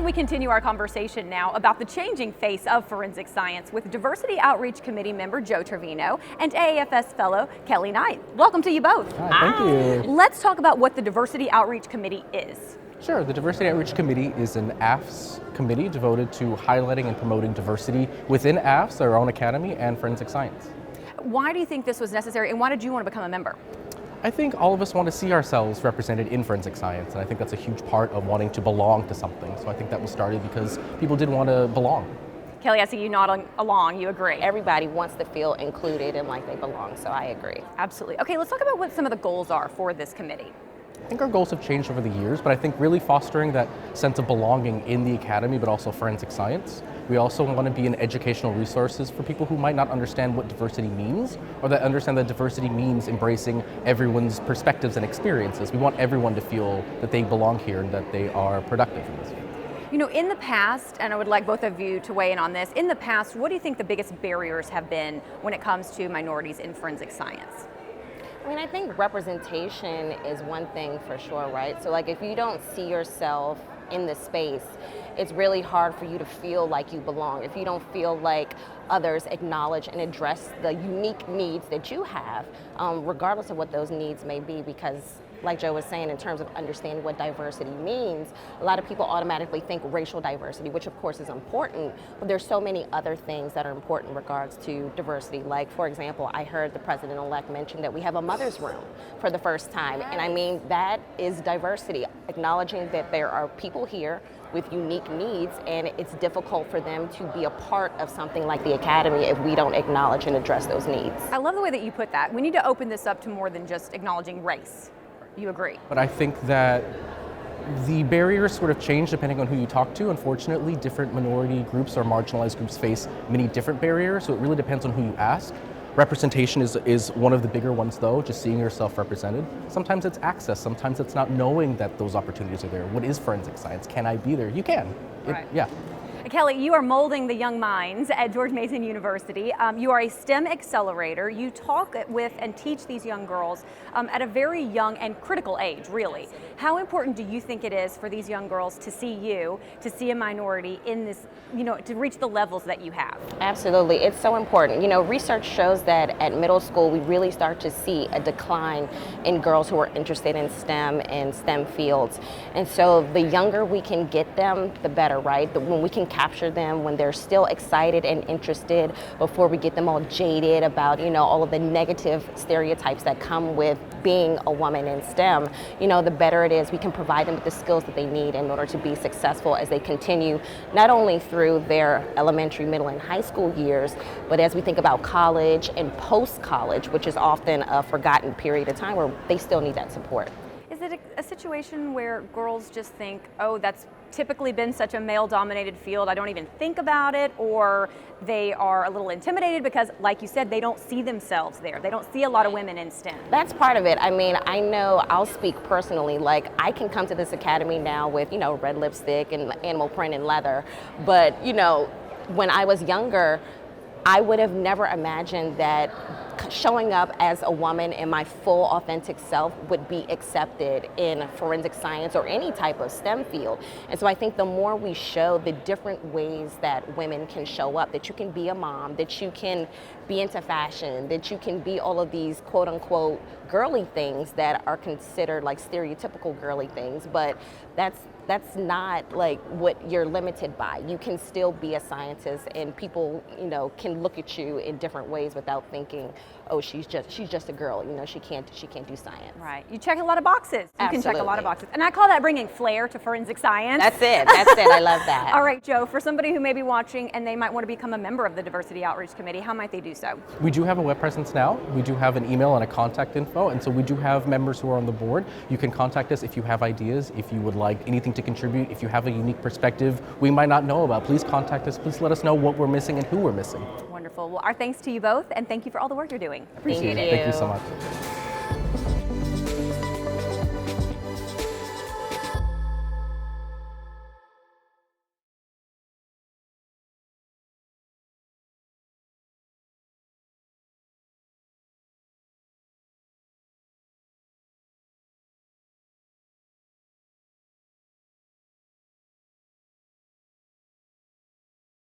we continue our conversation now about the changing face of forensic science with Diversity Outreach Committee member Joe Trevino and AAFS fellow Kelly Knight. Welcome to you both. Hi, thank you. Let's talk about what the Diversity Outreach Committee is. Sure, the Diversity Outreach Committee is an AAFS committee devoted to highlighting and promoting diversity within AAFS, our own academy, and forensic science. Why do you think this was necessary, and why did you want to become a member? I think all of us want to see ourselves represented in forensic science, and I think that's a huge part of wanting to belong to something. So I think that was started because people did want to belong. Kelly, I see you nodding along. You agree? Everybody wants to feel included and like they belong, so I agree. Absolutely. Okay, let's talk about what some of the goals are for this committee. I think our goals have changed over the years, but I think really fostering that sense of belonging in the academy, but also forensic science. We also want to be an educational resources for people who might not understand what diversity means, or that understand that diversity means embracing everyone's perspectives and experiences. We want everyone to feel that they belong here and that they are productive in this. You know, in the past, and I would like both of you to weigh in on this, in the past, what do you think the biggest barriers have been when it comes to minorities in forensic science? I mean, I think representation is one thing for sure, right? So like if you don't see yourself in the space, it's really hard for you to feel like you belong. If you don't feel like others acknowledge and address the unique needs that you have, regardless of what those needs may be, because like Joe was saying, in terms of understanding what diversity means, a lot of people automatically think racial diversity, which of course is important, but there's so many other things that are important in regards to diversity. Like, for example, I heard the president-elect mention that we have a mother's room for the first time. And I mean, that is diversity, acknowledging that there are people here with unique needs, and it's difficult for them to be a part of something like the academy if we don't acknowledge and address those needs. I love the way that you put that. We need to open this up to more than just acknowledging race. You agree? But I think that the barriers sort of change depending on who you talk to. Unfortunately, different minority groups or marginalized groups face many different barriers, so it really depends on who you ask. Representation is one of the bigger ones though, just seeing yourself represented. Sometimes it's access, sometimes it's not knowing that those opportunities are there. What is forensic science? Can I be there? You can. Right. Yeah. Kelly, you are molding the young minds at George Mason University. You are a STEM accelerator. You talk with and teach these young girls at a very young and critical age, really. How important do you think it is for these young girls to see you, to see a minority in this, you know, to reach the levels that you have? Absolutely, it's so important. You know, research shows that at middle school, we really start to see a decline in girls who are interested in STEM and STEM fields. And so the younger we can get them, the better, right? When we can capture them when they're still excited and interested before we get them all jaded about, you know, all of the negative stereotypes that come with being a woman in STEM, you know, the better it is we can provide them with the skills that they need in order to be successful as they continue not only through their elementary, middle, and high school years, but as we think about college and post-college, which is often a forgotten period of time where they still need that support. Is it a situation where girls just think, oh, that's typically been such a male-dominated field, I don't even think about it, or they are a little intimidated because, like you said, they don't see themselves there. They don't see a lot of women in STEM. That's part of it. I mean, I know, I'll speak personally, like I can come to this academy now with, you know, red lipstick and animal print and leather, but, you know, when I was younger, I would have never imagined that showing up as a woman in my full authentic self would be accepted in forensic science or any type of STEM field. And so I think the more we show the different ways that women can show up, that you can be a mom, that you can be into fashion, that you can be all of these quote unquote girly things that are considered like stereotypical girly things, but that's not like what you're limited by. You can still be a scientist, and people, you know, can look at you in different ways without thinking, oh, she's just a girl, you know, she can't do science. Right. You check a lot of boxes. You Absolutely. can check a lot of boxes. And I call that bringing flair to forensic science. That's it. I love that. All right, Joe, for somebody who may be watching and they might want to become a member of the Diversity Outreach Committee, how might they do so? We do have a web presence now. We do have an email and a contact info, and so we do have members who are on the board. You can contact us if you have ideas, if you would like anything to contribute, if you have a unique perspective we might not know about. Please contact us. Please let us know what we're missing and who we're missing. Wonderful. Well, our thanks to you both, and thank you for all the work you're doing. Appreciate it. Thank you so much.